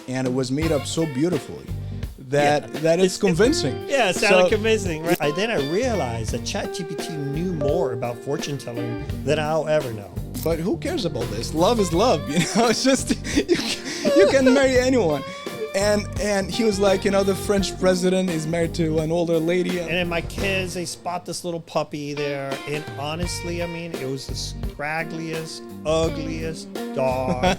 and it was made up so beautifully that it's convincing. Yeah, it sounded convincing. Right? Then I realized that ChatGPT knew more about fortune telling than I'll ever know. But who cares about this? Love is love, you know. It's just you can marry anyone. And he was like, you know, the French president is married to an older lady. And then my kids, they spot this little puppy there. And honestly, I mean, it was the scraggliest, ugliest dog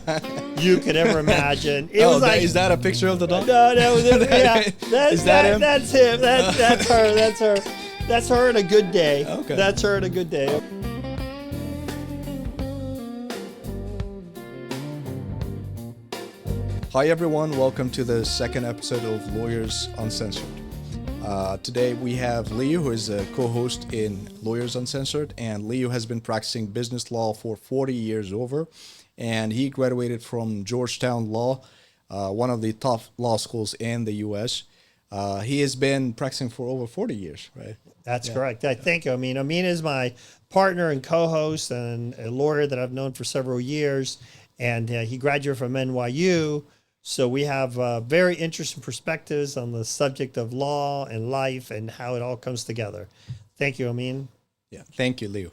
you could ever imagine. It was like, is that a picture of the dog? No, yeah. Is that him? That's him. That's her. That's her. That's her on a good day. Okay. That's her on a good day. Hi everyone, welcome to the second episode of Lawyers Uncensored. Today we have Leo, who is a co-host in Lawyers Uncensored, and Leo has been practicing business law for 40 years over, and he graduated from Georgetown Law, one of the top law schools in the U.S. He has been practicing for over 40 years, right? That's correct. Thank you, Amin. Amin is my partner and co-host and a lawyer that I've known for several years, and he graduated from NYU. So we have very interesting perspectives on the subject of law and life and how it all comes together. Thank you, Amin. Yeah, thank you, Leo.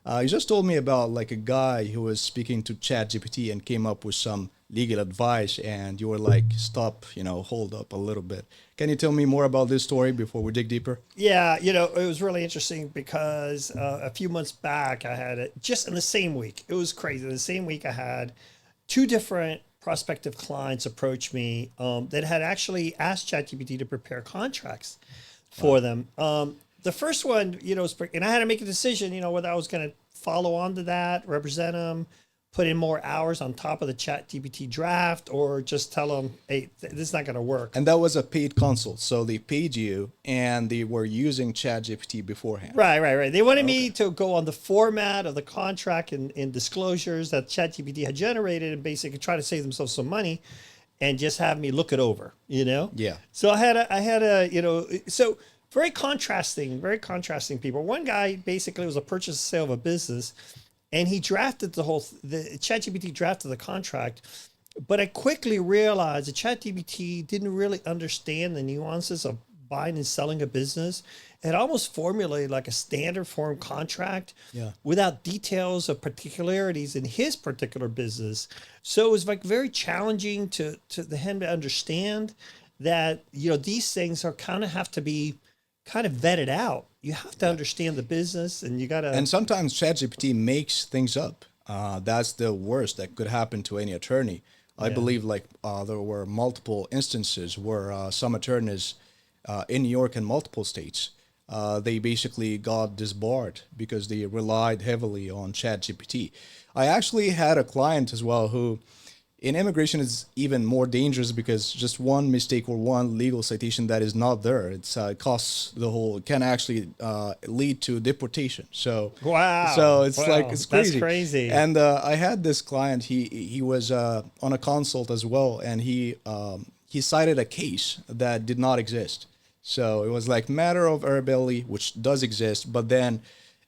You just told me about like a guy who was speaking to ChatGPT and came up with some legal advice, and you were like, stop, hold up a little bit. Can you tell me more about this story before we dig deeper? Yeah, it was really interesting because a few months back I had it just in the same week. It was crazy. The same week I had two different prospective clients approach me that had actually asked ChatGPT to prepare contracts for them. The first one, and I had to make a decision, whether I was going to follow on to that, represent them, put in more hours on top of the ChatGPT draft, or just tell them, hey, this is not going to work. And that was a paid consult. So they paid you and they were using ChatGPT beforehand. Right. They wanted me to go on the format of the contract and disclosures that ChatGPT had generated and basically try to save themselves some money and just have me look it over, Yeah. So I had a so very contrasting people. One guy basically was a purchase and sale of a business, and he drafted the ChatGPT drafted the contract, but I quickly realized that ChatGPT didn't really understand the nuances of buying and selling a business. It almost formulated like a standard form contract without details of particularities in his particular business. So it was like very challenging to him to understand that, these things are kind of have to be kind of vetted out. You have to understand the business, and you got to. And sometimes ChatGPT makes things up. That's the worst that could happen to any attorney. I believe there were multiple instances where some attorneys in New York and multiple states, they basically got disbarred because they relied heavily on ChatGPT. I actually had a client as well who, in immigration, is even more dangerous because just one mistake or one legal citation that is not there, it costs it can actually lead to deportation. So wow. So it's it's crazy. That's crazy. And I had this client. He was on a consult as well, and he cited a case that did not exist. So it was like matter of arability, which does exist, but then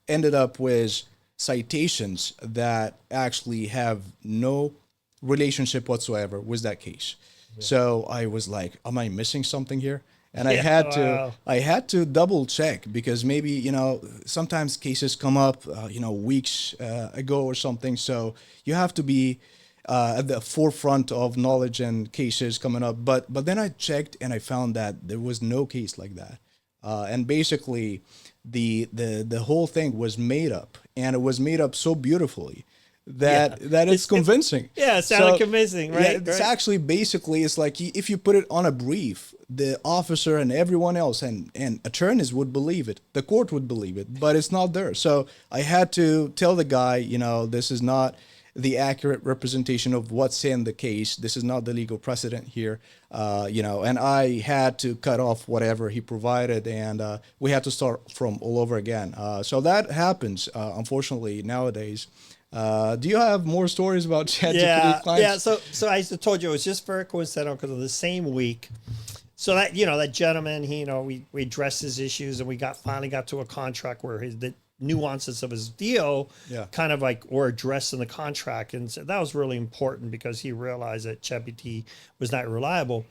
ended up with citations that actually have no relationship whatsoever with that case. So I was like, am I missing something here? And I had to double check because maybe, sometimes cases come up, weeks ago or something. So you have to be at the forefront of knowledge and cases coming up. But then I checked and I found that there was no case like that. And basically the whole thing was made up, and it was made up so beautifully that it's convincing. It sounded convincing, right? Yeah, it's actually basically, it's like if you put it on a brief, the officer and everyone else and attorneys would believe it, the court would believe it, but it's not there. So I had to tell the guy, this is not the accurate representation of what's in the case. This is not the legal precedent here, and I had to cut off whatever he provided, and we had to start from all over again. So that happens, unfortunately, nowadays. Do you have more stories about ChatGPT clients? Yeah. So I told you it was just very coincidental because of the same week. So that that gentleman, we addressed his issues, and we finally got to a contract where nuances of his deal Yeah. kind of like were addressed in the contract. And so that was really important because he realized that ChatGPT was not reliable.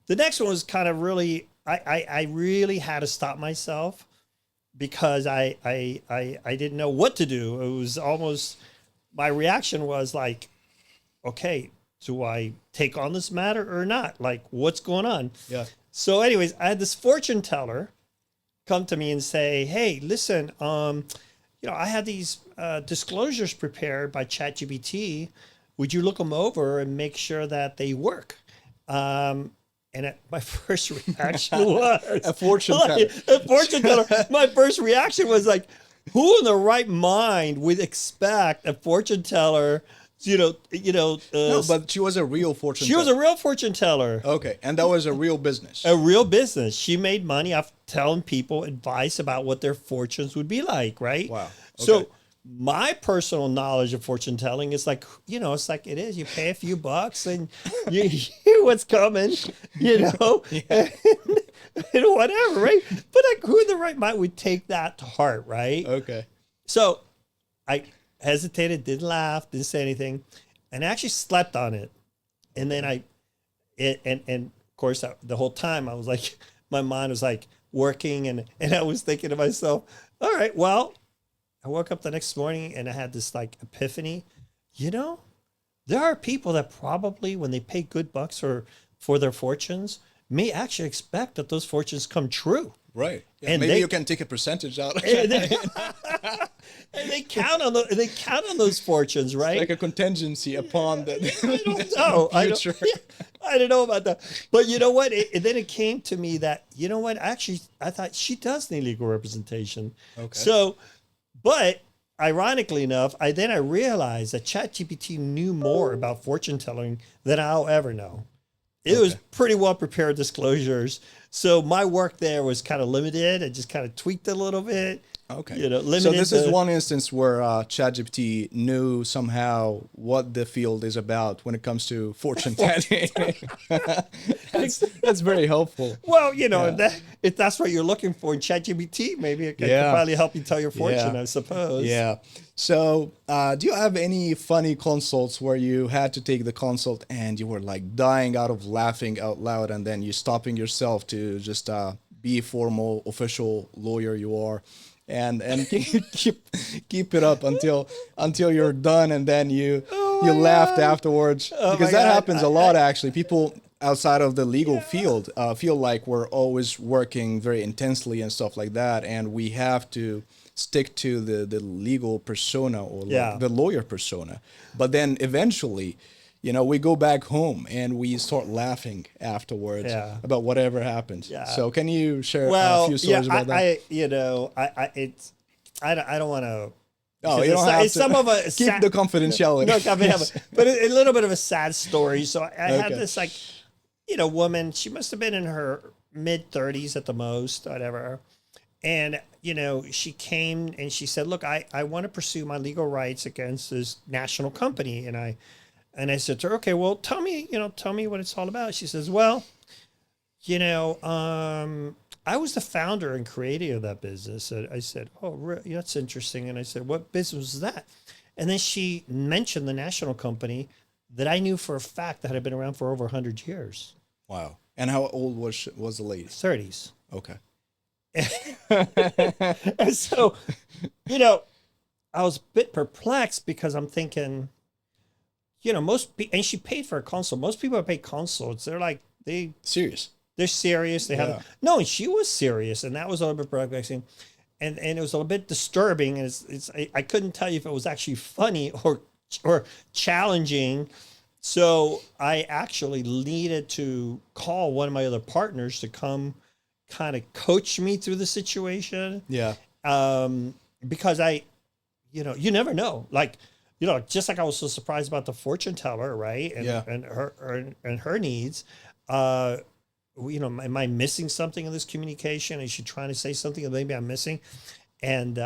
The next one was kind of really, I really had to stop myself because I didn't know what to do. It was almost, my reaction was like, okay, do I take on this matter or not? Like, what's going on? Yeah. So anyways, I had this fortune teller come to me and say, hey, listen, I had these disclosures prepared by ChatGPT. Would you look them over and make sure that they work? My first reaction was A fortune teller. A fortune teller. My first reaction was like, who in their right mind would expect a fortune teller? No, but she was a real fortune She teller. was a real fortune teller. Okay, and that was a real business. A real business. She made money off telling people advice about what their fortunes would be like, right? Wow. Okay. So my personal knowledge of fortune telling is like, it's like it is. You pay a few bucks and you hear what's coming, and whatever, right? But like, who in the right mind would take that to heart, right? Okay. So I hesitated, didn't laugh, didn't say anything, and actually slept on it. And then of course, the whole time I was like, my mind was like working, and I was thinking to myself, all right, well, I woke up the next morning and I had this like epiphany. There are people that probably, when they pay good bucks for their fortunes, may actually expect that those fortunes come true. Right. Yeah, And maybe they- you can take a percentage out. And they count on those fortunes, right? Like a contingency upon the I don't know. future. I don't know about that. But you know what? Then it came to me that, actually, I thought she does need legal representation. Okay. So, but ironically enough, I realized that ChatGPT knew more about fortune telling than I'll ever know. It was pretty well prepared disclosures. So my work there was kind of limited. I just kind of tweaked it a little bit. Okay. Limited. So this is one instance where ChatGPT knew somehow what the field is about when it comes to fortune telling. that's very helpful. Well, if that's what you're looking for in ChatGPT, maybe it could probably help you tell your fortune, I suppose. Yeah. So do you have any funny consults where you had to take the consult and you were like dying out of laughing out loud, and then you stopping yourself to just be a formal official lawyer you are, and keep it up until you're done, and then you laughed afterwards, because that happens a lot actually. People outside of the legal field feel like we're always working very intensely and stuff like that, and we have to stick to the legal persona or the lawyer persona. But then eventually, we go back home and we start laughing afterwards about whatever happened. Yeah. So can you share a few stories about that? I don't want to. Oh, you don't have to. Some of a keep the confidentiality. But a little bit of a sad story. So I had this woman. She must have been in her mid 30s at the most, whatever. And she came and she said, "Look, I want to pursue my legal rights against this national company." And I said to her, "Okay, well, tell me what it's all about." She says, "Well, I was the founder and creator of that business." And I said, "Oh, that's interesting." And I said, "What business was that?" And then she mentioned the national company that I knew for a fact that had been around for over 100 years. Wow. And how old was the lady? 30s. Okay. And so, I was a bit perplexed because I'm thinking, and she paid for a consult. Most people that pay consults, they're serious. They're serious. They have no, and she was serious, and that was a little bit perplexing, and it was a little bit disturbing. And I couldn't tell you if it was actually funny or challenging. So I actually needed to call one of my other partners to come kind of coach me through the situation. Yeah. Because you never know. Just like I was so surprised about the fortune teller, right? And her needs. Am I missing something in this communication? Is she trying to say something that maybe I'm missing? And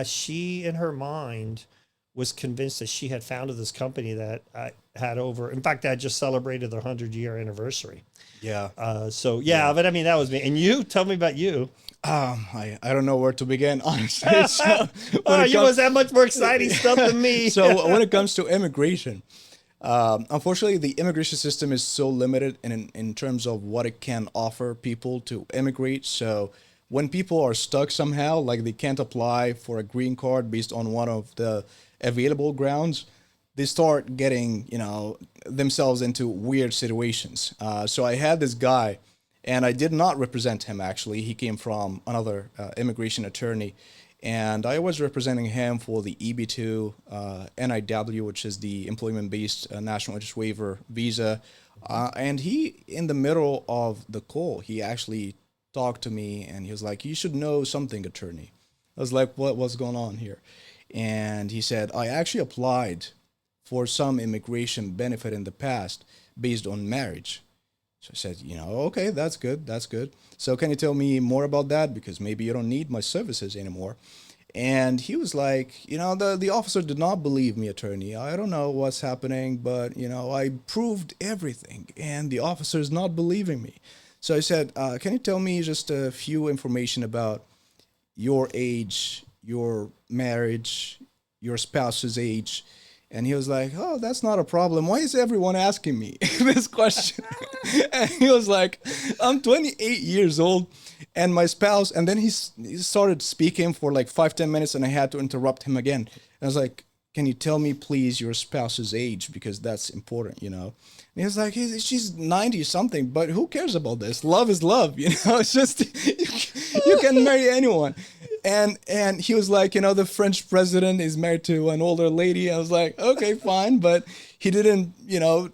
she in her mind was convinced that she had founded this company that had over, in fact, that just celebrated their 100-year anniversary. Yeah. But I mean, that was me. And you, tell me about you. I don't know where to begin, honestly. So You must have much more exciting stuff than me. So when it comes to immigration, unfortunately, the immigration system is so limited in terms of what it can offer people to immigrate. So when people are stuck somehow, like they can't apply for a green card based on one of the available grounds, they start getting, themselves into weird situations. So I had this guy, and I did not represent him actually. He came from another immigration attorney, and I was representing him for the EB2 NIW, which is the employment-based national interest waiver visa. And he, in the middle of the call, he actually talked to me, and he was like, "You should know something, attorney." I was like, "What's going on here?" And he said, "I actually applied for some immigration benefit in the past based on marriage." So I said, "Okay, that's good. That's good. So can you tell me more about that? Because maybe you don't need my services anymore." And he was like, the officer did not believe me, attorney. I don't know what's happening, but, I proved everything, and the officer is not believing me. So I said, "Can you tell me just a few information about your age, your marriage, your spouse's age?" And he was like, "Oh, that's not a problem. Why is everyone asking me this question?" And he was like, "I'm 28 years old, and my spouse," and then he started speaking for like 5-10 minutes, and I had to interrupt him again. And I was like, "Can you tell me, please, your spouse's age? Because that's important." And he was like, "She's 90 something, but who cares about this? Love is love, It's just, you can marry anyone." And he was like, "The French president is married to an older lady." I was like, "Okay, fine," but he didn't,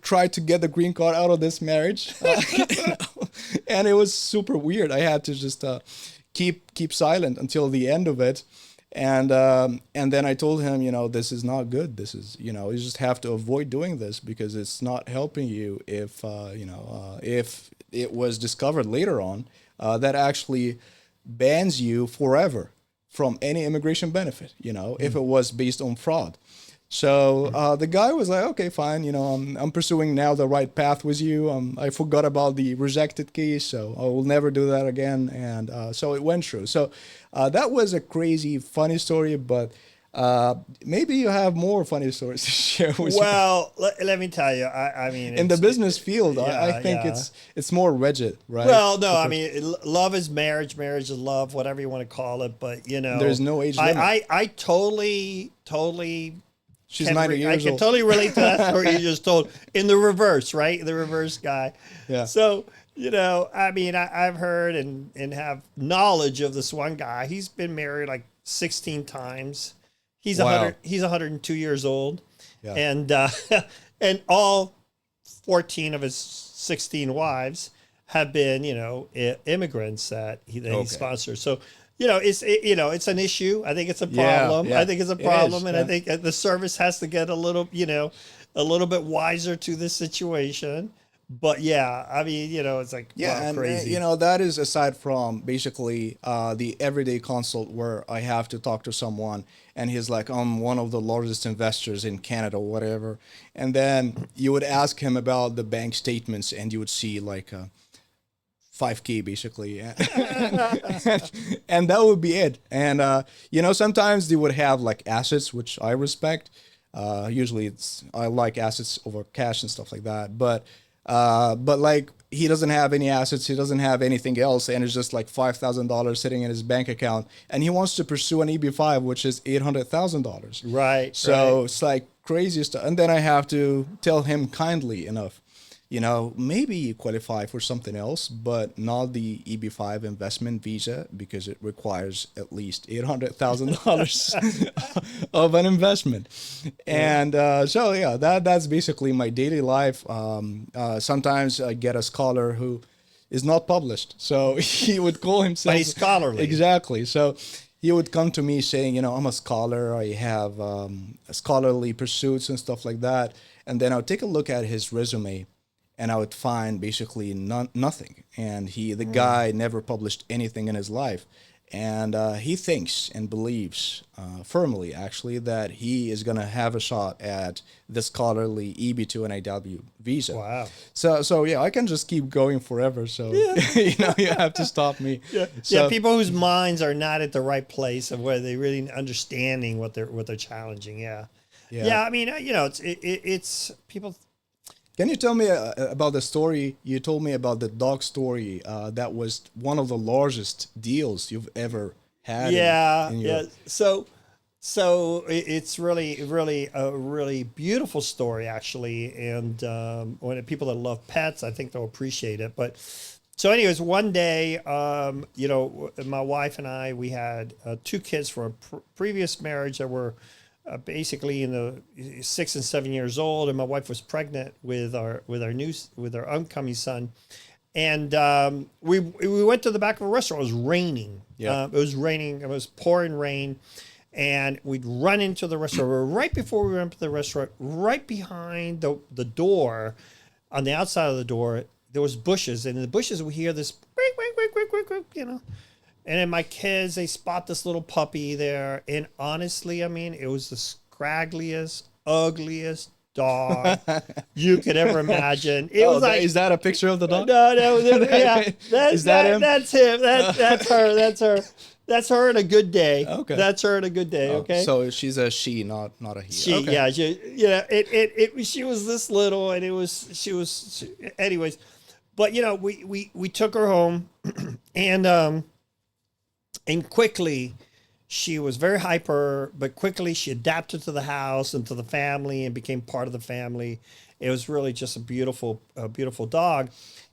try to get the green card out of this marriage, and it was super weird. I had to just keep silent until the end of it, and then I told him, this is not good. This is, you just have to avoid doing this because it's not helping you. If if it was discovered later on, that actually bans you forever from any immigration benefit, if it was based on fraud." So the guy was like, "Okay, fine. I'm pursuing now the right path with you. I forgot about the rejected case, so I will never do that again." And so it went through. So that was a crazy, funny story, but maybe you have more funny stories to share with you. Well, let me tell you, I mean, In the business field, I think it's more rigid, right? Well, no, I mean, love is marriage, marriage is love, whatever you want to call it. But there's no age limit. I totally. She's 90 years old. I can old. totally relate to that story you just told. In the reverse, right? The reverse guy. Yeah. So, I mean, I've heard and have knowledge of this one guy. He's been married like 16 times. He's Wow. He's 102 years old. Yeah. And and all 14 of his 16 wives have been, immigrants that he sponsors. So, it's an issue. I think it's a problem. Yeah. I think it's a problem. Is, and I think the service has to get a little bit wiser to this situation. But yeah, I mean, it's like, wow, crazy. That is aside from basically the everyday consult where I have to talk to someone and he's like, "I'm one of the largest investors in Canada," or whatever. And then you would ask him about the bank statements and you would see like 5K basically. And that would be it. And, sometimes they would have like assets, which I respect. Usually I like assets over cash and stuff like that. But like he doesn't have any assets. He doesn't have anything else. And it's just like $5,000 sitting in his bank account. And he wants to pursue an EB5, which is $800,000. Right. So It's like crazy stuff. And then I have to tell him kindly enough, maybe you qualify for something else, but not the EB5 investment visa because it requires at least $800,000 of an investment. And that's basically my daily life. Sometimes I get a scholar who is not published, so he would call himself. But he's scholarly. Exactly. So he would come to me saying, "I'm a scholar. I have scholarly pursuits and stuff like that." And then I would take a look at his resume. And I would find basically nothing. And the guy never published anything in his life. And he thinks and believes firmly, actually, that he is going to have a shot at the scholarly EB2 visa. Wow. So yeah, I can just keep going forever. So you have to stop me. Yeah. So, People whose minds are not at the right place of where they really understanding what they're challenging. Yeah. I mean, it's people. Can you tell me about the story you told me about the dog story? That was one of the largest deals you've ever had. in your... It's really a really beautiful story, actually. And when people that love pets, I think they'll appreciate it. But so anyways, one day, my wife and I, we had 2 kids from a previous marriage that were basically in the 6 and 7 years old, and my wife was pregnant with our oncoming son, and we went to the back of a restaurant. It was raining. Yeah. It was raining. It was pouring rain, and we'd run into the restaurant. Right before we went to the restaurant, right behind the door, on the outside of the door, there was bushes, and in the bushes we hear this quick, And then my kids, they spot this little puppy there. And honestly, I mean, it was the scraggliest, ugliest dog you could ever imagine. It was like, is that a picture of the dog? No, yeah. Is that him? That's him. That's her. That's her. That's her on a good day. Okay. That's her on a good day. Okay. So she's a she, not a he. She, okay. yeah, she was this little, and anyways, but we took her home, and quickly, she was very hyper, but quickly she adapted to the house and to the family and became part of the family. It was really just a beautiful dog.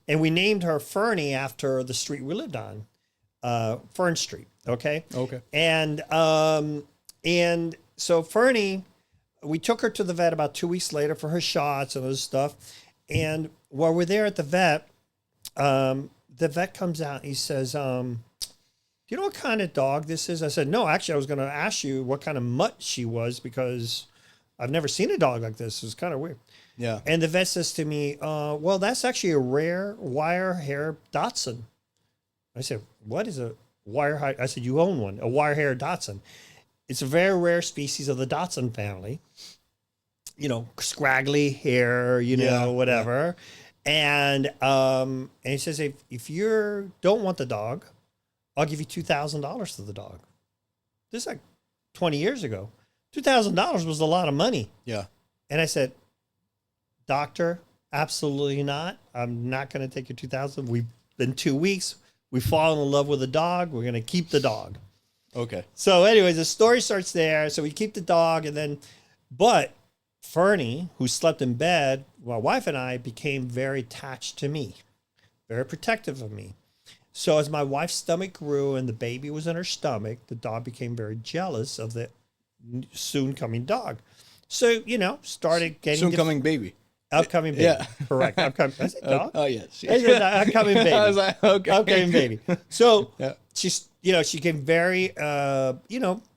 And we named her Fernie after the street we lived on, Fern Street. Okay. Okay. And so Fernie, we took her to the vet about 2 weeks later for her shots and other stuff. And while we're there at the vet comes out and he says, do you know what kind of dog this is? I said, no, actually, I was going to ask you what kind of mutt she was because I've never seen a dog like this. It's kind of weird. Yeah. And the vet says to me, well, that's actually a rare wire hair Dachshund. I said, what is a wire hair? I said, you own one, a wire hair Dachshund. It's a very rare species of the Dachshund family. Scraggly hair, whatever. Yeah. And he says, if you don't want the dog, I'll give you $2,000 to the dog. This is like 20 years ago. $2,000 was a lot of money. Yeah. And I said, doctor, absolutely not. I'm not going to take your $2,000. We've been 2 weeks. We've fallen in love with the dog. We're going to keep the dog. Okay. So anyways, the story starts there. So we keep the dog, but Fernie, who slept in bed, my wife and I, became very attached to me, very protective of me. So as my wife's stomach grew and the baby was in her stomach, the dog became very jealous of the soon coming dog. So, started getting soon-coming baby. Upcoming baby. Yeah. Correct. Upcoming. I said dog. Oh, yes. I said upcoming baby. I was like, okay. Upcoming baby. So yeah. She's, she came very,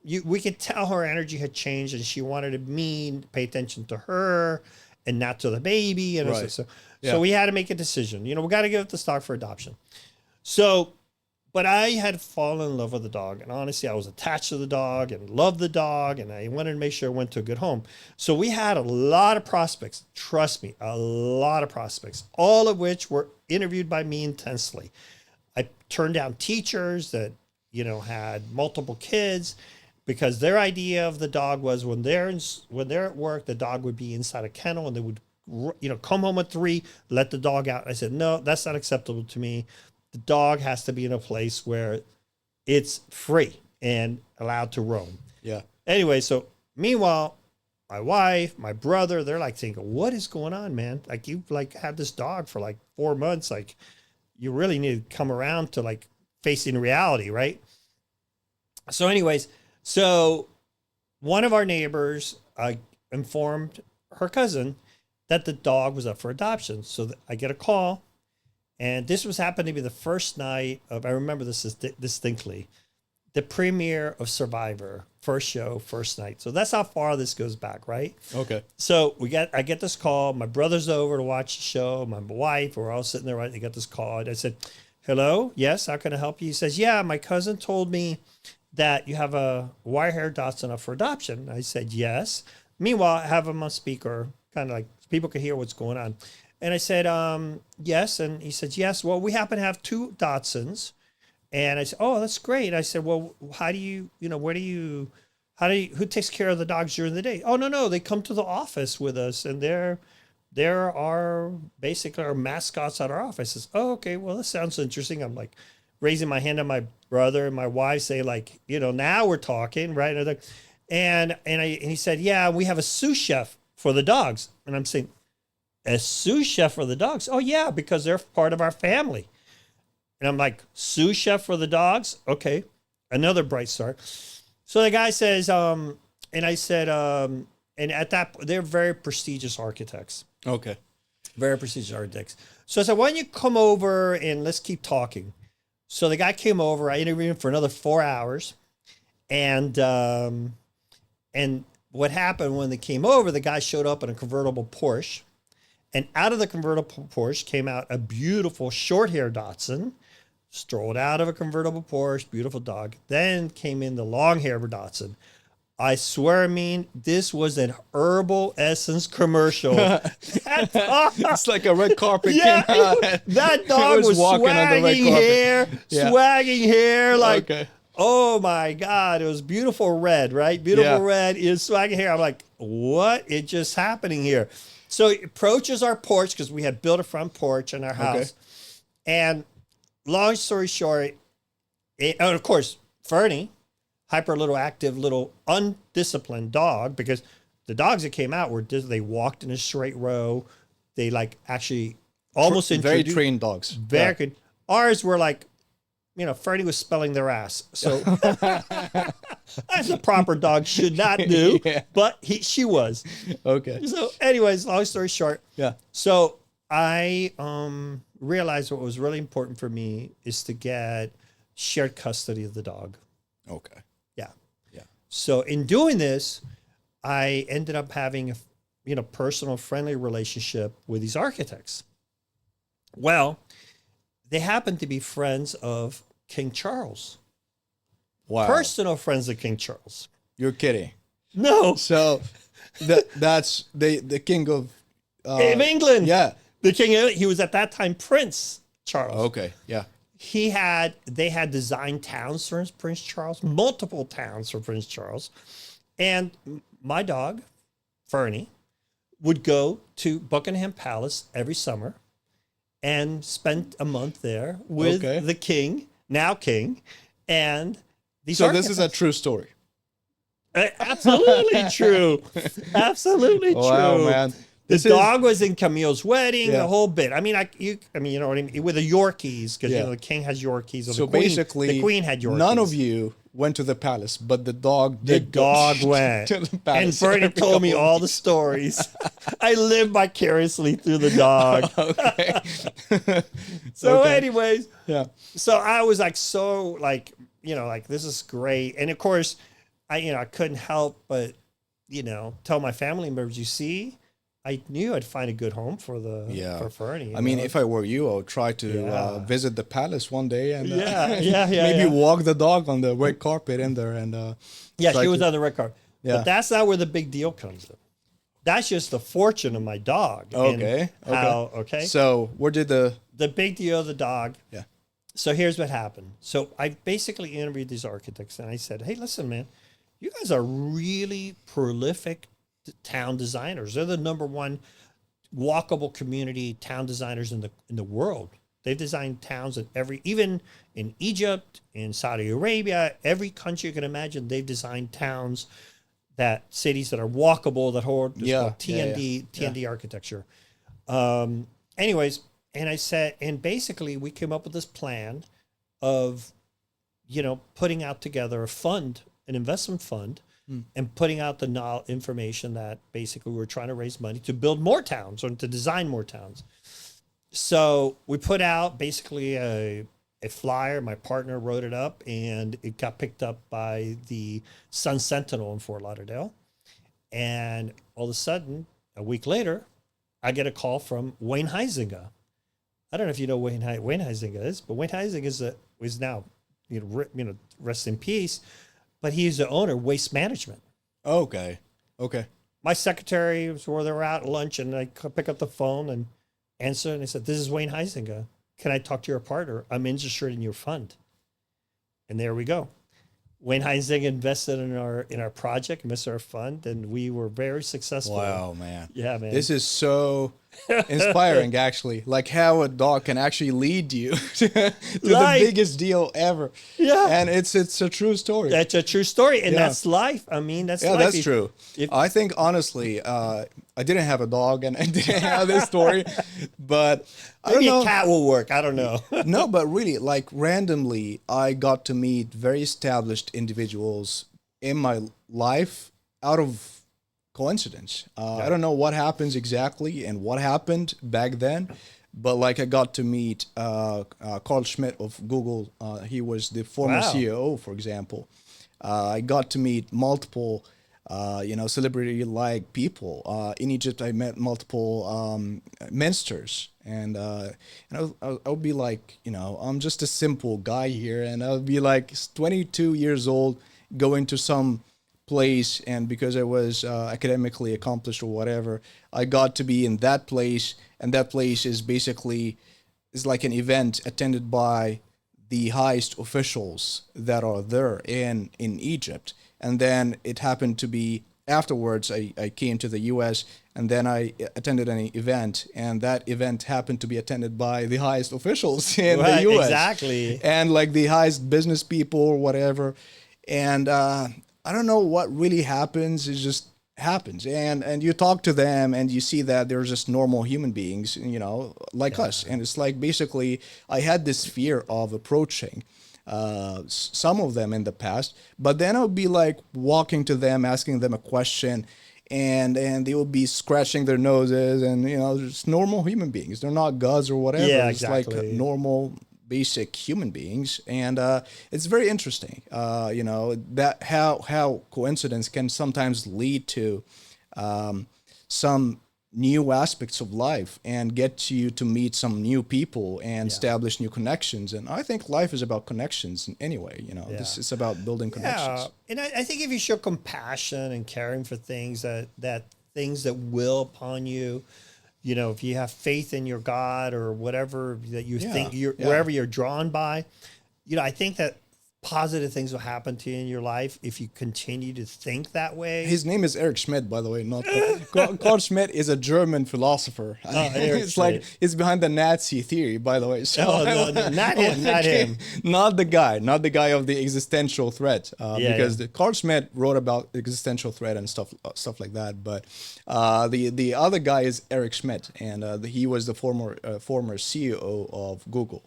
we could tell her energy had changed and she wanted me to pay attention to her and not to the baby. And right. So we had to make a decision. We got to give it the stock for adoption. So, but I had fallen in love with the dog. And honestly, I was attached to the dog and loved the dog. And I wanted to make sure it went to a good home. So we had a lot of prospects. Trust me, a lot of prospects, all of which were interviewed by me intensely. I turned down teachers that, had multiple kids because their idea of the dog was when they're at work, the dog would be inside a kennel and they would, come home at 3, let the dog out. I said, no, that's not acceptable to me. The dog has to be in a place where it's free and allowed to roam. Yeah. Anyway, so meanwhile, my wife, my brother, they're like thinking, what is going on, man? Like you've had this dog for 4 months. Like you really need to come around to facing reality, right? So anyways, one of our neighbors informed her cousin that the dog was up for adoption. So I get a call. And this was happened to be the first night of, I remember this distinctly, the premiere of Survivor, first show, first night. So that's how far this goes back, right? Okay. So I get this call. My brother's over to watch the show. My wife, we're all sitting there, right? They got this call. And I said, hello, yes, how can I help you? He says, yeah, my cousin told me that you have a wire-haired Dachshund up for adoption. I said, yes. Meanwhile, I have him on speaker, kind of like people can hear what's going on. And I said, yes. And he said, yes. Well, we happen to have 2 Dachshunds. And I said, oh, that's great. I said, well, how do you, who takes care of the dogs during the day? Oh, no, they come to the office with us, and they're our basically our mascots at our office. I says, oh, okay, well, that sounds interesting. I'm like raising my hand to my brother and my wife, say like, now we're talking, right? And he said, yeah, we have a sous chef for the dogs. And I'm saying, a sous chef for the dogs? Oh yeah, because they're part of our family. And I'm like, sous chef for the dogs? Okay, another bright start. So the guy says, and I said, and at that, they're very prestigious architects. Okay. Very prestigious architects. So I said, why don't you come over and let's keep talking? So the guy came over. I interviewed him for another 4 hours. And what happened when they came over, the guy showed up in a convertible Porsche. And out of the convertible Porsche came out a beautiful short-haired Dachshund, strolled out of a convertible Porsche, beautiful dog. Then came in the long-haired Dachshund. I swear, I mean, this was an Herbal Essence commercial. That dog, It's like a red carpet yeah, came out. that dog was walking on the red swagging carpet. hair, Yeah. swagging hair, like, Okay. oh my God, it was beautiful red, right? Beautiful red is swagging hair. I'm like, what is just happening here? So he approaches our porch because we had built a front porch in our house. Okay. And long story short, and of course, Fernie, hyper little active, little undisciplined dog, because the dogs that came out they walked in a straight row. They like actually almost Very introduced- trained dogs. Very good. Ours were like, Fernie was spelling their ass. So as a proper dog should not do, Yeah. but she was. Okay. So anyways, long story short. Yeah. So I realized what was really important for me is to get shared custody of the dog. Okay. Yeah. Yeah. So in doing this, I ended up having a personal, friendly relationship with these architects. Well, they happened to be friends of King Charles. Wow. Personal friends of King Charles. You're kidding. No. So that's the king of In England. yeah. The king, he was at that time Prince Charles. Okay. Yeah. They had designed towns for Prince Charles, multiple towns for Prince Charles. And my dog, Fernie, would go to Buckingham Palace every summer and spend a month there with Okay. the king, now king, and these So this is a true story. absolutely true. Absolutely true. Wow, man. The dog was in Camille's wedding, Yeah. the whole bit. I mean, you know what I mean? With the Yorkies, because Yeah. the king has Yorkies. Or So the queen, basically, the queen had Yorkies. none of you went to the palace, but the dog The did. go dog went. to the And palace Bernie every told me couple all the stories. I live vicariously through the dog. Okay. So, Okay. anyways, Yeah. so I was like, this is great. And of course, I couldn't help but, tell my family members, you see, I knew I'd find a good home for for Fernie. I mean, if I were you, I would try to Yeah. visit the palace one day and maybe maybe walk the dog on the red carpet in there and Yeah, try she was to- on the red card. Yeah. But that's not where the big deal comes in. That's just the fortune of my dog. and Okay. How, okay. So where did the The big deal of the dog. Yeah. So here's what happened. So I basically interviewed these architects and I said, hey, listen, man, you guys are really prolific town designers. They're the number one walkable community town designers in the world. They've designed towns even in Egypt, in Saudi Arabia, every country you can imagine, they've designed towns, cities that are walkable, that hold TND architecture. Anyways, and I said, and basically we came up with this plan of, putting out together a fund, an investment fund, and putting out the information that basically we're trying to raise money to build more towns or to design more towns. So we put out basically a flyer. My partner wrote it up and it got picked up by the Sun Sentinel in Fort Lauderdale. And all of a sudden, a week later, I get a call from Wayne Huizenga. I don't know if you know Wayne Huizenga is, but Wayne Huizenga is now, rest in peace. But he's the owner of Waste Management. Okay. Okay. My secretary was where they were at lunch, and I pick up the phone and answer, and they said, "This is Wayne Huizenga. Can I talk to your partner? I'm interested in your fund." And there we go. Wayne Huizenga invested in our project, invested in our fund, and we were very successful. Wow, man. Yeah, man. This is so inspiring, actually. Like how a dog can actually lead you to the biggest deal ever. Yeah. And it's a true story. That's a true story. And that's life. I mean, that's life. That's true. I think, honestly, I didn't have a dog and I didn't have this story, but I don't know. Maybe a cat will work. I don't know. No, but really, like randomly, I got to meet very established individuals in my life out of coincidence. I don't know what happens exactly and what happened back then, but like I got to meet Carl Schmidt of Google. He was the former CEO, for example. I got to meet multiple celebrity-like people. In Egypt, I met multiple ministers, and I would be like, I'm just a simple guy here, and I would be like 22 years old, going to some place, and because I was academically accomplished or whatever, I got to be in that place, and that place is like an event attended by the highest officials that are there in Egypt. And then it happened to be afterwards, I came to the US, and then I attended an event, and that event happened to be attended by the highest officials in the US. Exactly. And like the highest business people or whatever. And I don't know what really happens. It just happens. And you talk to them and you see that they're just normal human beings, like us. And it's like, basically, I had this fear of approaching some of them in the past, but then I would be like walking to them, asking them a question, and they would be scratching their noses, and just normal human beings. They're not gods or whatever. Yeah, it's like normal, basic human beings, and it's very interesting. That how coincidence can sometimes lead to some new aspects of life and get you to meet some new people and establish new connections. And I think life is about connections anyway. This is about building connections. And I think if you show compassion and caring for things that things that will upon you, if you have faith in your God or whatever that you think wherever you're drawn by, I think that positive things will happen to you in your life if you continue to think that way. His name is Eric Schmidt, by the way. Not Carl Schmidt is a German philosopher. It's Schmidt. Like he's behind the Nazi theory, by the way. So not him. Not the guy of the existential threat. Because Carl Schmidt wrote about existential threat and stuff like that. But the other guy is Eric Schmidt, and he was the former CEO of Google.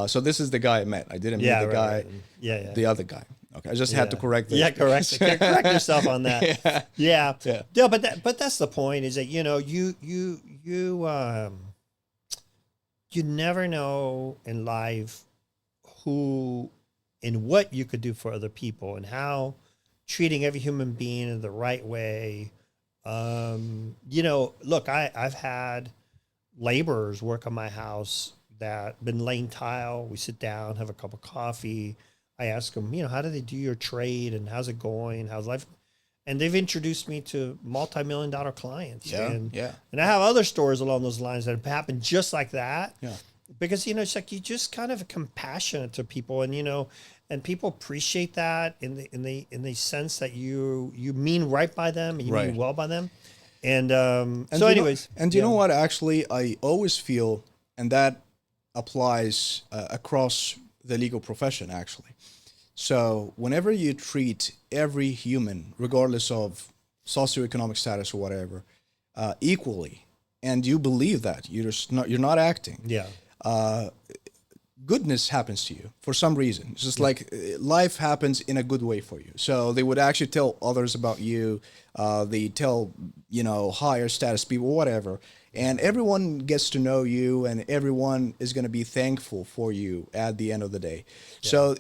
So this is the guy I met. I didn't meet the guy. The other guy. Okay, I just had to correct that. Yeah, correct yourself on that. Yeah. But that's the point. Is that you never know in life who and what you could do for other people, and how treating every human being in the right way. Look, I've had laborers work on my house that been laying tile. We sit down, have a cup of coffee. I ask them, how do they do your trade, and how's it going? How's life? And they've introduced me to multi-million-dollar clients. And I have other stories along those lines that have happened just like that. Yeah. Because, it's like you just kind of compassionate to people, and people appreciate that in the sense that you mean right by them, and you mean well by them. And so anyways. You know what, actually, I always feel, and that applies across the legal profession, actually. So whenever you treat every human, regardless of socioeconomic status or whatever, equally, and you believe that you're not acting, goodness happens to you for some reason. It's just like life happens in a good way for you. So they would actually tell others about you. They tell higher status people, whatever. And everyone gets to know you, and everyone is going to be thankful for you at the end of the day. Yeah. So,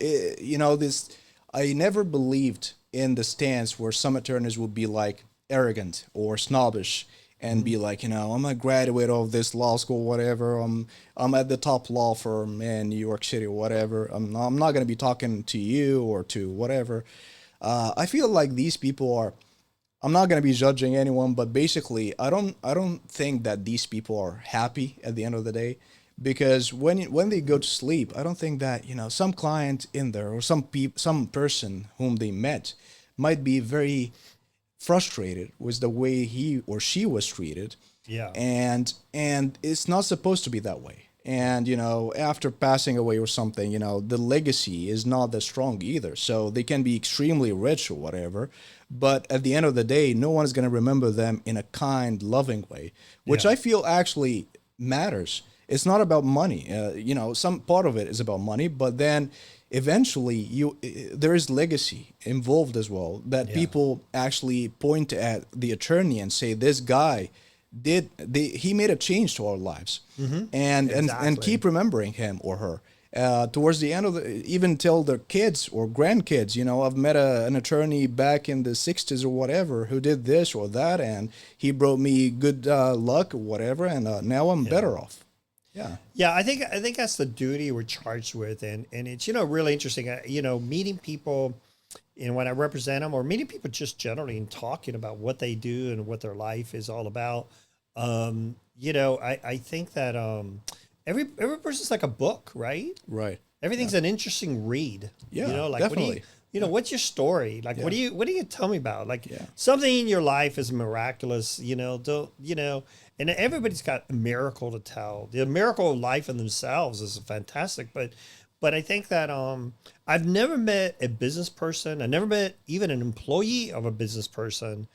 I never believed in the stance where some attorneys would be like arrogant or snobbish and be like, I'm a graduate of this law school, whatever. I'm at the top law firm in New York City, whatever. I'm not going to be talking to you or to whatever. I feel like these people are. I'm not going to be judging anyone, but basically, I don't think that these people are happy at the end of the day, because when they go to sleep, I don't think that some client in there or some person whom they met might be very frustrated with the way he or she was treated, Yeah. and it's not supposed to be that way. And after passing away or something, the legacy is not that strong either. So they can be extremely rich or whatever, but at the end of the day, no one is going to remember them in a kind, loving way, which Yeah. I feel actually matters. It's not about money. Some part of it is about money, but then eventually there is legacy involved as well, that Yeah. people actually point at the attorney and say, this guy he made a change to our lives, and Exactly. keep remembering him or her. Towards the end of even tell their kids or grandkids, I've met an attorney back in the 60s or whatever who did this or that, and he brought me good luck or whatever, and now I'm better off. Yeah. Yeah, I think that's the duty we're charged with, and it's really interesting. Meeting people, when I represent them, or meeting people just generally and talking about what they do and what their life is all about. I think that every person's like a book, right? Right. Everything's an interesting read. Yeah, Like definitely. what's your story? Like what do you tell me about? Like Yeah. something in your life is miraculous, and everybody's got a miracle to tell. The miracle of life in themselves is fantastic, but I think that I've never met a business person, I never met even an employee of a business person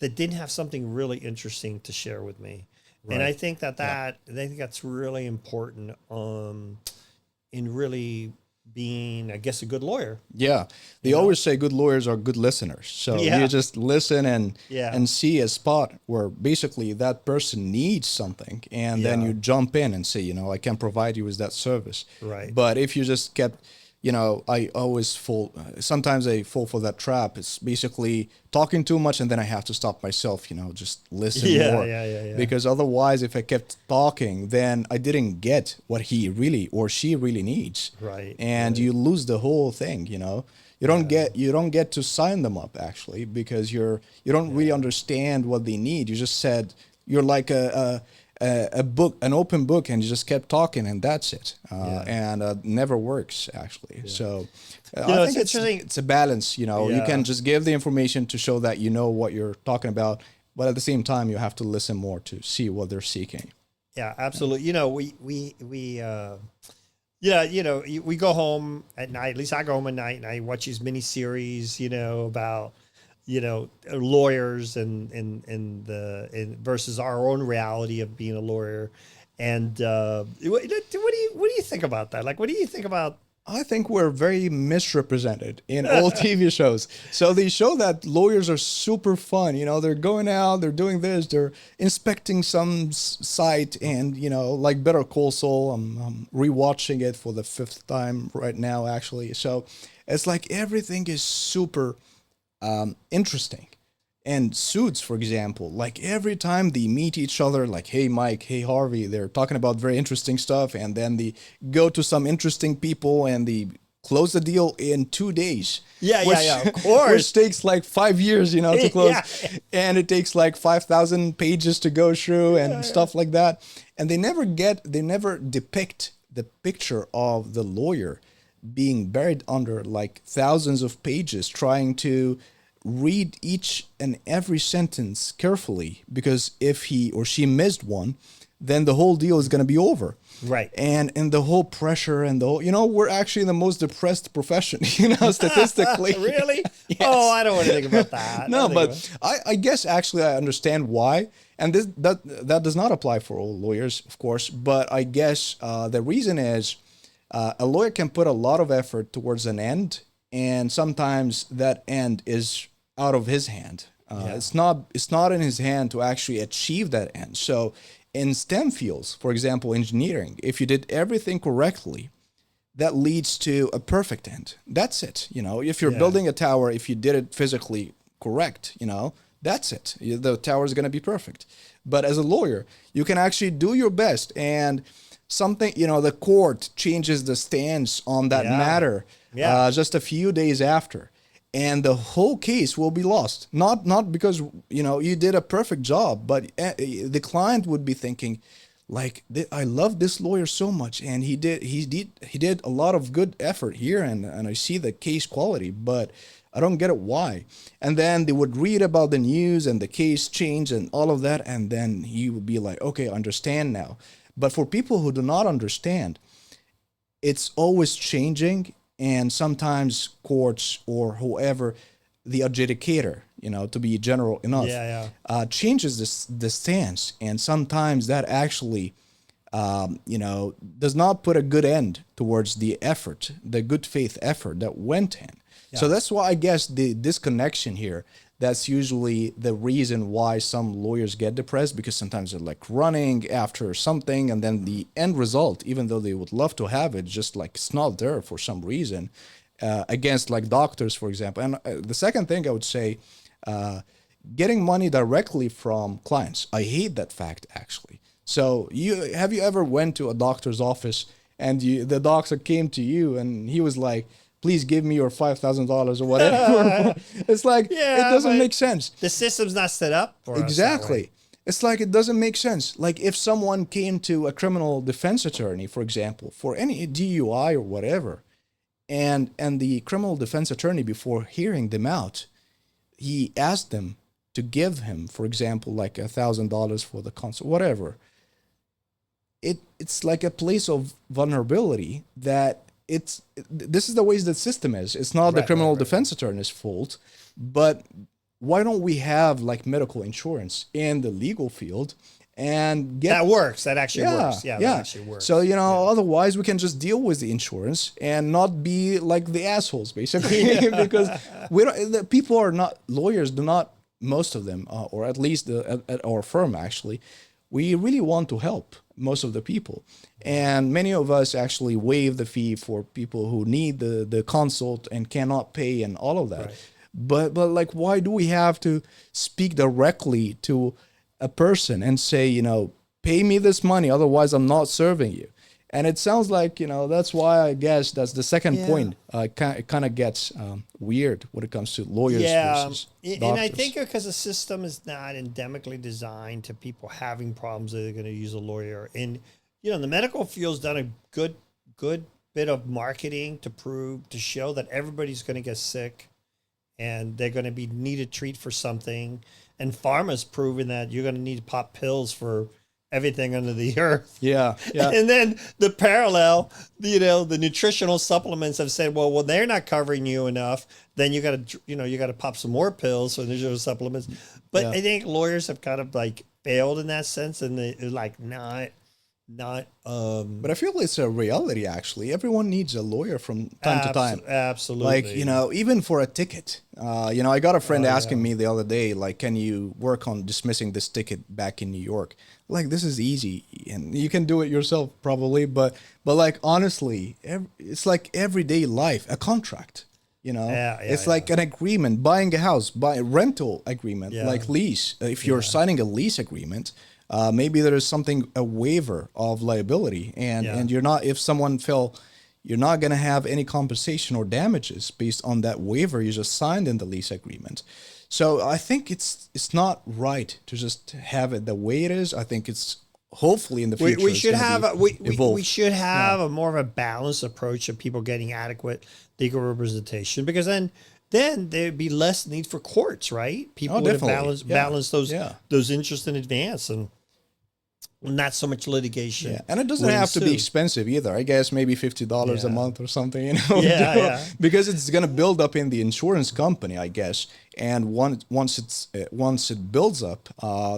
that didn't have something really interesting to share with me. And I think I think that's really important in really being, I guess, a good lawyer. Yeah, they always say good lawyers are good listeners. So Yeah. you just listen and Yeah. and see a spot where basically that person needs something, and then Yeah. you jump in and say, I can provide you with that service. Right. But if you just kept, I always fall. Sometimes I fall for that trap. It's basically talking too much, and then I have to stop myself. Just listen Yeah, more. yeah. Because otherwise, if I kept talking, then I didn't get what he really or she really needs. Right, And you lose the whole thing. You don't get to sign them up actually, because you don't really understand what they need. You just said you're like a book, an open book, and you just kept talking, and that's it. And never works actually. So I it's think interesting. it's a balance. You Yeah. can just give the information to show that you know what you're talking about, but at the same time, you have to listen more to see what they're seeking. Yeah, absolutely. We go home at night. At least I go home at night and I watch these mini series, about lawyers and versus our own reality of being a lawyer. And what do you think about that? Like, what do you think about? I think we're very misrepresented in all TV shows. So they show that lawyers are super fun. They're going out, they're doing this, they're inspecting some site, and like Better Call Saul. I'm rewatching it for the 5th time right now, actually. So it's like everything is super interesting. And Suits, for example, like every time they meet each other, like, hey, Mike, hey, Harvey, they're talking about very interesting stuff. And then they go to some interesting people and they close the deal in 2 days. Yeah, which, of course. Which takes like 5 years, to close. Yeah. And it takes like 5,000 pages to go through and stuff like that. And they never depict the picture of the lawyer being buried under like thousands of pages trying to read each and every sentence carefully, because if he or she missed one, then the whole deal is going to be over. Right. And the whole pressure and the whole, we're actually the most depressed profession, statistically. Really? Yes. Oh, I don't want to think about that. No, but I guess actually I understand why. And that does not apply for all lawyers, of course. But I guess the reason is a lawyer can put a lot of effort towards an end, and sometimes that end is out of his hand. It's not in his hand to actually achieve that end. So in STEM fields, for example, engineering, if you did everything correctly, that leads to a perfect end. That's it. If you're building a tower, if you did it physically correct, that's it. The tower is going to be perfect. But as a lawyer, you can actually do your best, and something, the court changes the stance on that matter just a few days after, and the whole case will be lost. Not because you did a perfect job, but the client would be thinking, like, I love this lawyer so much, and he did a lot of good effort here, and I see the case quality, but I don't get it why. And then they would read about the news and the case change and all of that, and then he would be like, okay, I understand now. But for people who do not understand, it's always changing, and sometimes courts or whoever, the adjudicator, to be general enough, changes the stance, and sometimes that actually, does not put a good end towards the effort, the good faith effort that went in. So that's why I guess the disconnection here, that's usually the reason why some lawyers get depressed, because sometimes they're like running after something, and then the end result, even though they would love to have it, just like it's not there for some reason, against like doctors, for example. And the second thing I would say, getting money directly from clients. I hate that fact, actually. So have you ever went to a doctor's office and the doctor came to you and he was like, please give me your $5,000 or whatever. It's like, it doesn't make sense. The system's not set up for us that way. It's like, it doesn't make sense. Like if someone came to a criminal defense attorney, for example, for any DUI or whatever, and the criminal defense attorney, before hearing them out, he asked them to give him, for example, like $1,000 for the consult, whatever. It's like a place of vulnerability that this is the way the system is. It's not the criminal defense attorney's fault, but why don't we have like medical insurance in the legal field and get that works? That actually works. Yeah, that actually works. So otherwise we can just deal with the insurance and not be like the assholes, basically, because people are not lawyers. Do not, most of them, or at least at our firm, actually, we really want to help most of the people. And many of us actually waive the fee for people who need the consult and cannot pay and all of that. Right. But like, why do we have to speak directly to a person and say, pay me this money, otherwise I'm not serving you? And it sounds like, that's why I guess that's the second point. It kind of gets weird when it comes to lawyers versus doctors. And I think because the system is not endemically designed to people having problems that are going to use a lawyer. And, the medical field's done a good bit of marketing to show that everybody's going to get sick and they're going to need a treat for something. And pharma's proven that you're going to need to pop pills for everything under the earth. Yeah. And then the parallel, the nutritional supplements have said, well, they're not covering you enough. Then you got to pop some more pills for nutritional supplements. But I think lawyers have kind of like failed in that sense, and they're like not. But I feel it's a reality, actually. Everyone needs a lawyer from time to time. Absolutely. Like, even for a ticket. I got a friend asking me the other day, like, can you work on dismissing this ticket back in New York? Like, this is easy, and you can do it yourself probably. But like, honestly, it's like everyday life, a contract. It's like an agreement, buying a house, a rental agreement, like lease. If you're signing a lease agreement, maybe there is a waiver of liability, and you're not, if someone fell, you're not going to have any compensation or damages based on that waiver you just signed in the lease agreement. So I think it's not right to just have it the way it is. I think it's hopefully in the future we should have a more of a balanced approach of people getting adequate legal representation, because then there'd be less need for courts, right? People would balance those interests in advance, and not so much litigation. Yeah. And it doesn't have to be expensive either. I guess maybe $50 a month or something, because it's going to build up in the insurance company, I guess. And once it builds up,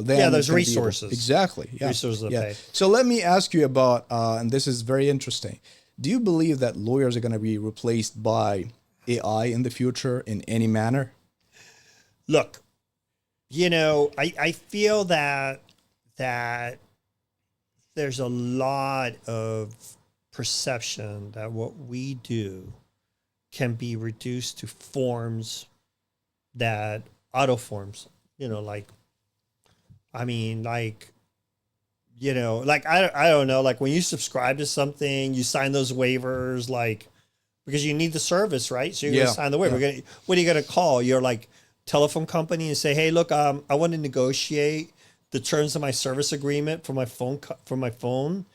then there's resources. Exactly. Yeah. Resources pay. So let me ask you about, and this is very interesting. Do you believe that lawyers are going to be replaced by AI in the future in any manner? Look, I feel that there's a lot of perception that what we do can be reduced to forms that auto forms. like, I mean, like, like, I don't know, like when you subscribe to something, you sign those waivers, like, because you need the service, right? So you're going to sign the waiver. What are you going to call your like telephone company and say, hey, look, I want to negotiate the terms of my service agreement for my phone.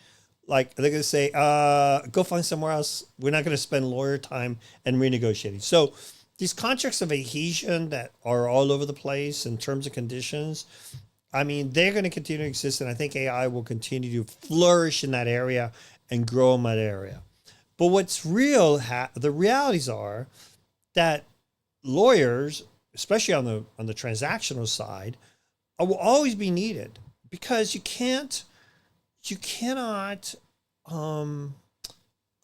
Like they're going to say, go find somewhere else. We're not going to spend lawyer time and renegotiating. So these contracts of adhesion that are all over the place in terms and conditions, I mean, they're going to continue to exist. And I think AI will continue to flourish in that area and grow in that area. But what's real, the realities are that lawyers, especially on the transactional side, will always be needed, because you cannot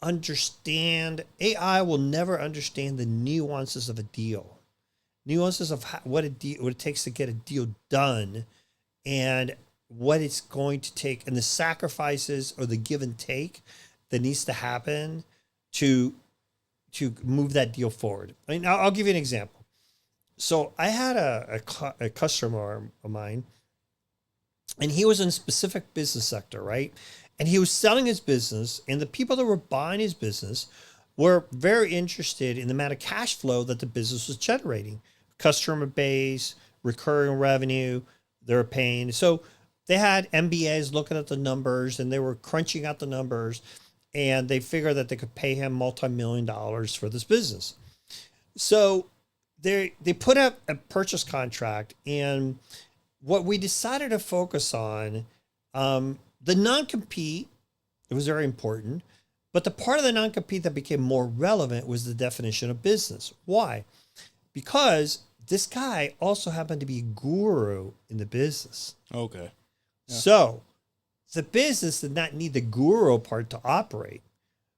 understand. AI will never understand the nuances of a deal, nuances of what it takes to get a deal done, and what it's going to take, and the sacrifices or the give and take that needs to happen to move that deal forward. I mean, I'll give you an example. So I had a customer of mine, and he was in a specific business sector, right? And he was selling his business, and the people that were buying his business were very interested in the amount of cash flow that the business was generating, customer base, recurring revenue they were paying. So they had MBAs looking at the numbers, and they were crunching out the numbers, and they figured that they could pay him multi-million dollars for this business. So they put up a purchase contract, and what we decided to focus on, the non-compete, it was very important, but the part of the non-compete that became more relevant was the definition of business. Why? Because this guy also happened to be a guru in the business. Okay. Yeah. So the business did not need the guru part to operate.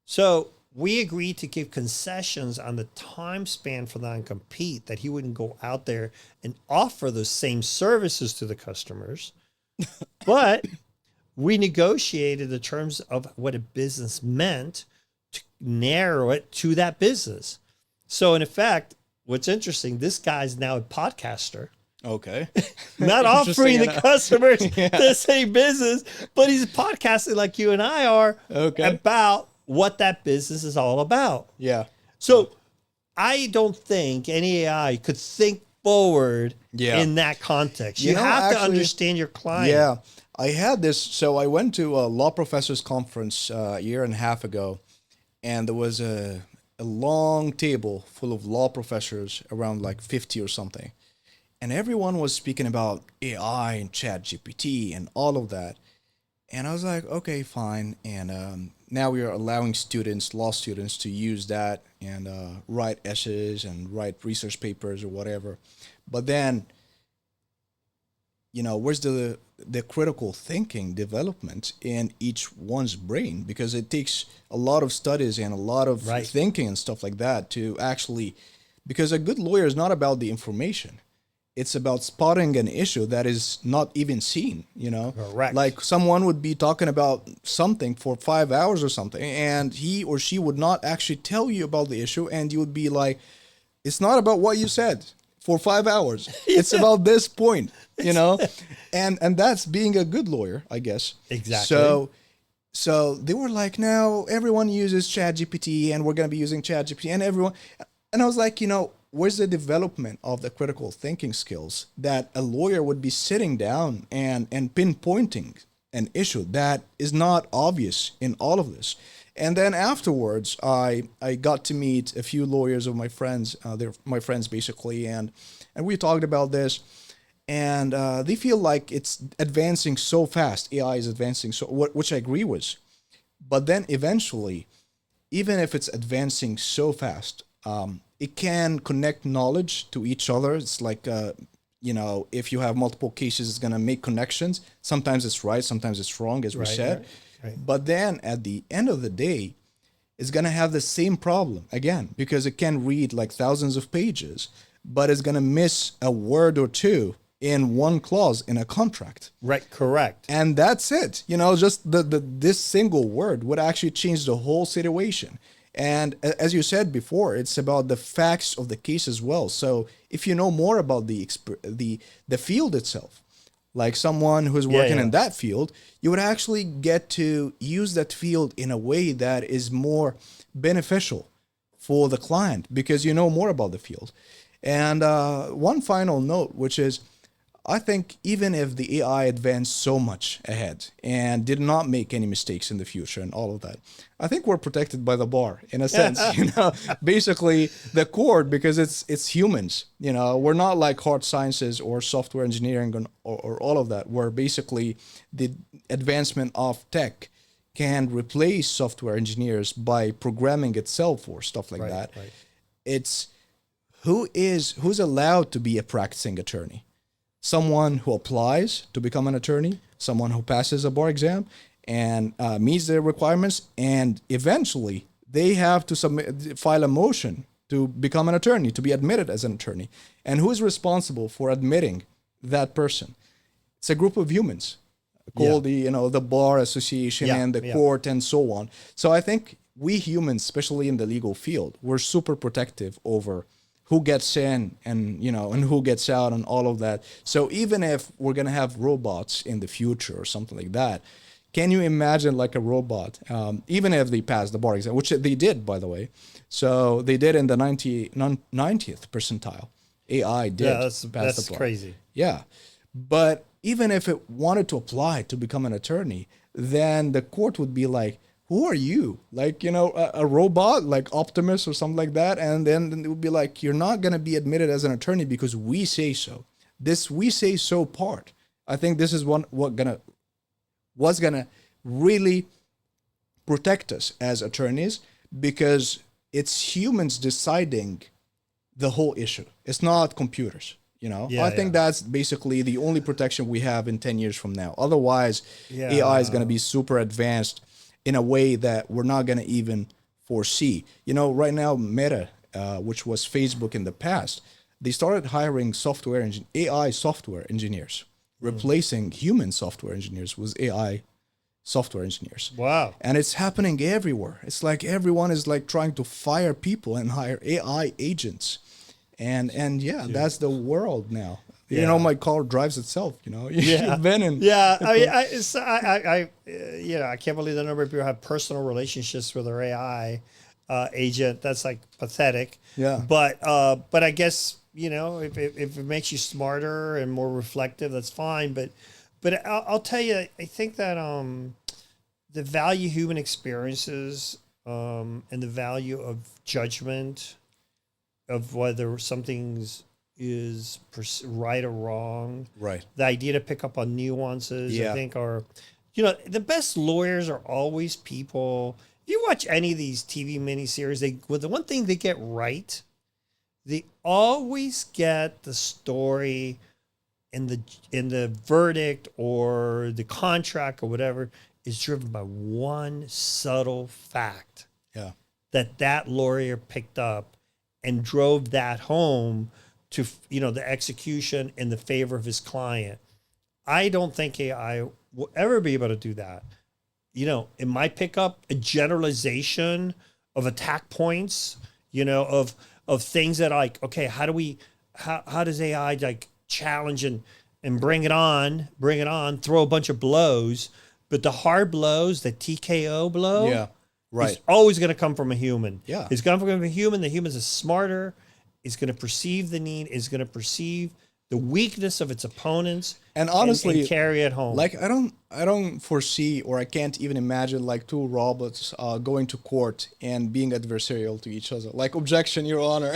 So we agreed to give concessions on the time span for the non-compete, that he wouldn't go out there and offer those same services to the customers. But we negotiated the terms of what a business meant to narrow it to that business. So in effect, what's interesting, this guy's now a podcaster. Okay. Not offering the customers the same business, but he's podcasting like you and I are about what that business is all about. Yeah. So I don't think any AI could think forward in that context. You have to understand your client. Yeah. I had this. So I went to a law professors conference a year and a half ago, and there was a long table full of law professors, around like 50 or something. And everyone was speaking about AI and ChatGPT and all of that. And I was like, okay, fine. And now we are allowing law students, to use that and write essays and write research papers or whatever. But then, where's the critical thinking development in each one's brain? Because it takes a lot of studies and a lot of thinking and stuff like that to actually, because a good lawyer is not about the information. It's about spotting an issue that is not even seen, Correct. Like someone would be talking about something for 5 hours or something, and he or she would not actually tell you about the issue, and you would be like, it's not about what you said for 5 hours. It's about this point, and that's being a good lawyer, I guess. Exactly. So they were like, now everyone uses ChatGPT, and we're going to be using ChatGPT, and I was like, where's the development of the critical thinking skills that a lawyer would be sitting down and pinpointing an issue that is not obvious in all of this? And then afterwards, I got to meet a few lawyers of my friends. They're my friends basically, and we talked about this. And they feel like it's advancing so fast. AI is advancing which I agree with. But then eventually, even if it's advancing so fast, it can connect knowledge to each other. It's like, if you have multiple cases, it's going to make connections. Sometimes it's right, sometimes it's wrong, as we said. Right. But then at the end of the day, it's going to have the same problem again, because it can read like thousands of pages, but it's going to miss a word or two in one clause in a contract. Right, correct. And that's it. Just this single word would actually change the whole situation. And as you said before, it's about the facts of the case as well. So if you know more about the field itself, like someone who's working in that field, you would actually get to use that field in a way that is more beneficial for the client because you know more about the field. And one final note, which is, I think even if the AI advanced so much ahead and did not make any mistakes in the future and all of that, I think we're protected by the bar in a sense, basically the court, because it's humans, we're not like hard sciences or software engineering or all of that, where basically the advancement of tech can replace software engineers by programming itself or stuff like that. Right. It's who's allowed to be a practicing attorney? Someone who applies to become an attorney, someone who passes a bar exam and meets their requirements, and eventually they have to file a motion to become an attorney, to be admitted as an attorney. And who is responsible for admitting that person? It's a group of humans called the bar association and the court and so on. So I think we humans, especially in the legal field, we're super protective over who gets in and who gets out and all of that. So even if we're going to have robots in the future or something like that, can you imagine like a robot, even if they pass the bar exam, which they did, by the way. So they did in the 90th percentile. AI did pass the bar. That's crazy. Yeah. But even if it wanted to apply to become an attorney, then the court would be like, who are you? Like, a robot like Optimus or something like that. And then it would be like, you're not going to be admitted as an attorney because we say so. This we say so part, I think this is what's going to really protect us as attorneys, because it's humans deciding the whole issue. It's not computers. I think that's basically the only protection we have in 10 years from now. Otherwise, AI is going to be super advanced in a way that we're not going to even foresee. Right now, Meta, which was Facebook in the past, they started hiring AI software engineers, replacing human software engineers with AI software engineers. Wow. And it's happening everywhere. It's like everyone is like trying to fire people and hire AI agents. And that's the world now. My car drives itself. You've been in. Yeah, I can't believe the number of people have personal relationships with their AI agent. That's like pathetic. Yeah. But I guess if it makes you smarter and more reflective, that's fine. But I'll tell you, I think that the value human experiences and the value of judgment of whether something's is right or wrong. Right. The idea to pick up on nuances, I think, are, the best lawyers are always people. If you watch any of these TV miniseries, the one thing they get right, they always get the story in the verdict or the contract or whatever is driven by one subtle fact. Yeah. That lawyer picked up and drove that home to the execution in the favor of his client. I don't think AI will ever be able to do that. It might pick up a generalization of attack points, of things that okay, how does AI like challenge and bring it on, throw a bunch of blows, but the hard blows, the TKO blow, is always going to come from a human. Yeah. It's going to come from a human. The human is smarter. Is going to perceive the need, is going to perceive the weakness of its opponents, and honestly, and carry it home. Like I don't foresee, or I can't even imagine like two robots going to court and being adversarial to each other. Like, objection, Your Honor,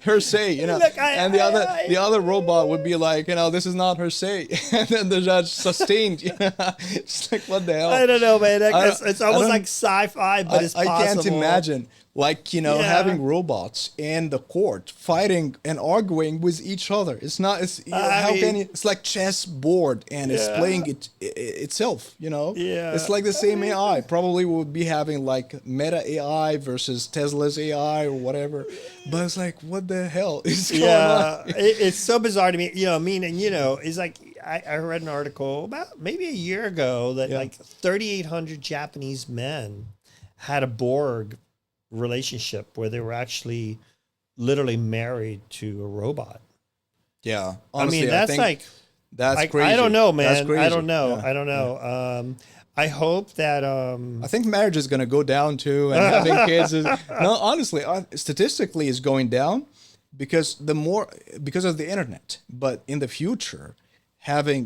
her say, Look, and the other robot would be like, this is not her say, and then the judge sustained. It's like, what the hell? I don't know, man. It's almost like sci-fi, but it's possible. I can't imagine. Like, having robots in the court fighting and arguing with each other. It's not, it's like chessboard and it's playing itself, Yeah. It's like the same AI. Probably would be having like Meta AI versus Tesla's AI or whatever. But it's like, what the hell is going on? It's so bizarre to me. It's like, I read an article about maybe a year ago that like 3,800 Japanese men had a Borg relationship where they were actually literally married to a robot. Yeah. I Honestly, mean, that's think like, that's crazy. I don't know, That's man. crazy. I don't know. Yeah. I don't know. I hope that, I think marriage is going to go down too, and having kids is no. Honestly, statistically, is going down because because of the internet. But in the future, having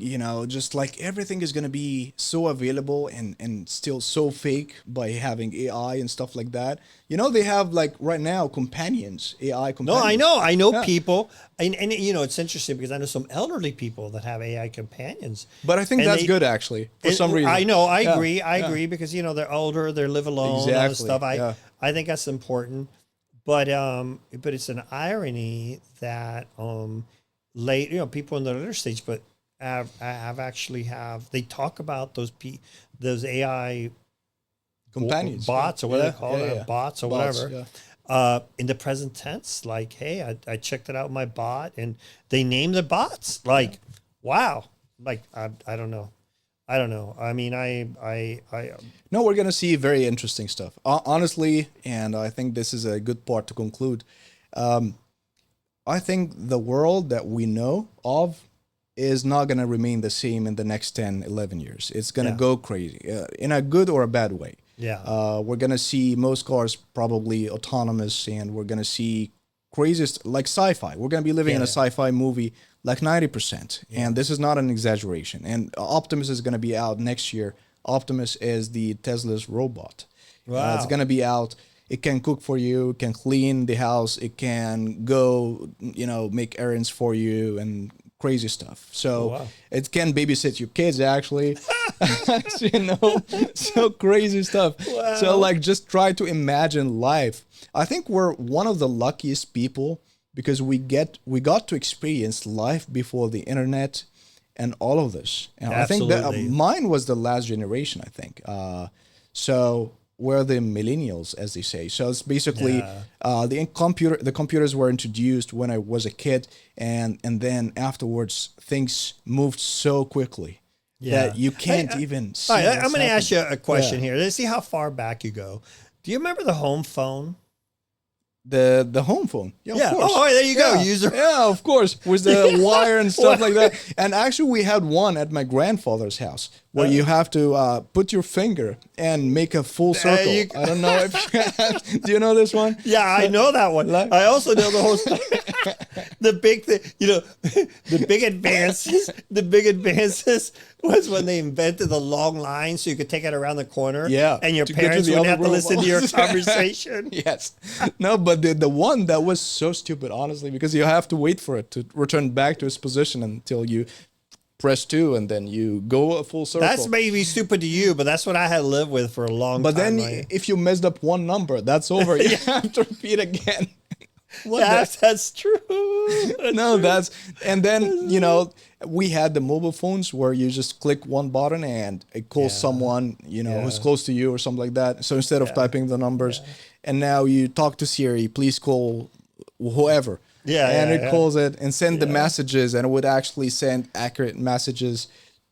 just like everything is going to be so available and still so fake by having AI and stuff like that. They have like right now companions, AI companions. no, I know Yeah. people, and it's interesting because I know some elderly people that have AI companions. But I think And that's they- good actually for some reason. I know, I Yeah, agree, I yeah. agree because they're older, they live alone, all that Exactly, stuff. yeah. I think that's important, but it's an irony that late people in the later stage, but they talk about those AI Companions, bots, or what yeah, they call it, yeah. bots or Bots, whatever. yeah. In the present tense, like, hey, I checked it out with my bot, and they named the bots. Like, wow. Like, I don't know. I don't know. I mean, I No, we're gonna see very interesting stuff. Honestly, and I think this is a good part to conclude. I think the world that we know of is not going to remain the same in the next 10, 11 years. It's going to Yeah. go crazy in a good or a bad way. yeah. We're going to see most cars probably autonomous, and we're going to see craziest, like sci-fi. We're going to be living in a Yeah. sci-fi movie like 90%. And this is not an exaggeration. And Optimus is going to be out next year. Optimus is the Tesla's robot. Wow. It's going to be out. It can cook for you, it can clean the house, it can go, make errands for you and crazy stuff. So wow. it can babysit your kids actually. So crazy stuff. Wow. So like just try to imagine life. I think we're one of the luckiest people because we got to experience life before the internet and all of this. And I think that Absolutely. mine was the last generation, I think. So we're the millennials, as they say. So it's basically Yeah. the computers were introduced when I was a kid, and then afterwards things moved so quickly that you can't even see. All right, what's I'm going to ask you happening. a question Yeah. here. Let's see how far back you go. Do you remember the home phone? The home phone. Yeah, Yeah. of course. Oh, there you go. Yeah. User. Yeah, of course, with the wire and stuff like that. And actually, we had one at my grandfather's house where you have to put your finger and make a full circle. I don't know if do you know this one? Yeah, I know that one. I also know the whole story. The big thing, the big advances. The big advances was when they invented the long line so you could take it around the corner. Yeah, and your to get to parents the wouldn't other have to room. listen to your conversation. Yes. No, but the one that was so stupid, honestly, because you have to wait for it to return back to its position until you press 2 and then you go a full circle. That's maybe stupid to you, but that's what I had to live with for a long but time. then if you messed up one number, that's over. You have to repeat again. That's true. And then we had the mobile phones where you just click one button and it calls someone who's close to you or something like that. So instead of typing the numbers, and now you talk to Siri, please call whoever. And it calls it and send the messages, and it would actually send accurate messages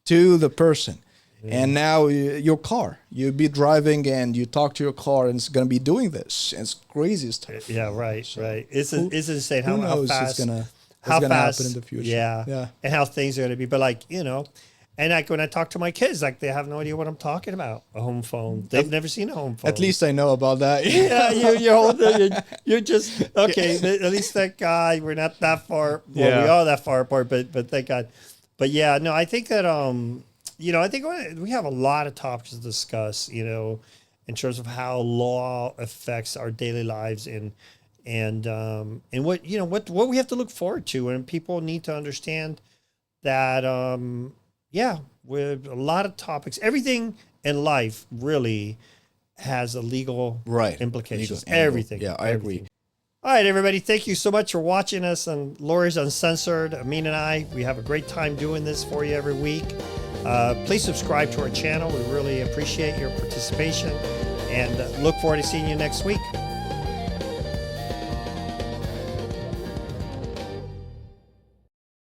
to the person. And now your car, you'd be driving and you talk to your car and it's going to be doing this. And it's crazy stuff. Yeah, right. It's insane how knows fast it's gonna fast happen in the future. Yeah. And how things are going to be. But and like when I talk to my kids, like they have no idea what I'm talking about. A home phone. They've never seen a home phone. At least I know about that. Yeah, you're just okay. At least thank God we're not that far. Well, we are that far apart, but thank God. But yeah, no, I think that I think we have a lot of topics to discuss. In terms of how law affects our daily lives and what what we have to look forward to, and people need to understand that with a lot of topics, everything in life really has a legal implications. Legal Everything. Yeah, I agree. All right, everybody. Thank you so much for watching us on Lawyers Uncensored. Amin and I, we have a great time doing this for you every week. Please subscribe to our channel. We really appreciate your participation and look forward to seeing you next week.